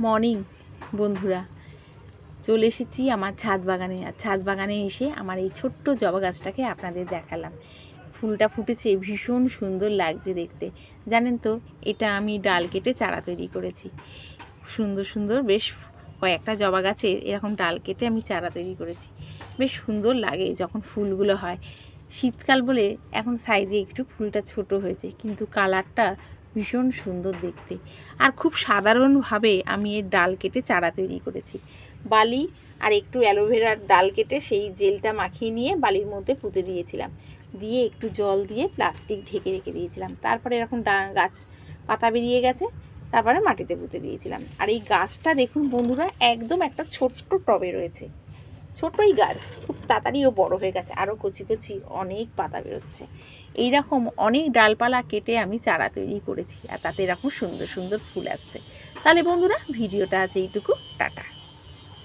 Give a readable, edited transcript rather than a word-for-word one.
Morning বন্ধুরা, চলে এসেছি আমার ছাদ বাগানে। আর ছাদ বাগানে এসে আমার এই ছোট্ট জবা গাছটাকে আপনাদের দেখালাম। ফুলটা ফুটেছে, ভীষণ সুন্দর লাগছে দেখতে। জানেন তো, এটা আমি ডাল কেটে চারা তৈরি করেছি। সুন্দর সুন্দর বেশ কয়েকটা জবা গাছের এরকম ডাল কেটে আমি চারা তৈরি করেছি। বেশ সুন্দর লাগে যখন ফুলগুলো হয়। শীতকাল বলে এখন সাইজে একটু ফুলটা ছোট হয়েছে, কিন্তু কালারটা ভীষণ সুন্দর দেখতে। আর খুব সাধারণভাবে আমি এর ডাল কেটে চারা তৈরি করেছি। বালি আর একটু অ্যালোভেরার ডাল কেটে সেই জেলটা মাখিয়ে নিয়ে বালির মধ্যে পুঁতে দিয়েছিলাম, দিয়ে একটু জল দিয়ে প্লাস্টিক ঢেকে রেখে দিয়েছিলাম। তারপরে এরকম গাছ পাতা বেরিয়ে গেছে, তারপরে মাটিতে পুঁতে দিয়েছিলাম। আর এই গাছটা দেখুন বন্ধুরা, একদম একটা ছোট্ট টবে রয়েছে। ছোটই গাছ, খুব তাড়াতাড়িও বড় হয়ে গেছে, আরও কচি কচি অনেক পাতা বেরোচ্ছে। এইরকম অনেক ডালপালা কেটে আমি চারা তৈরি করেছি, আর তাতে এরকম সুন্দর সুন্দর ফুল আসছে। তাহলে বন্ধুরা, ভিডিওটা আজ এইটুকু।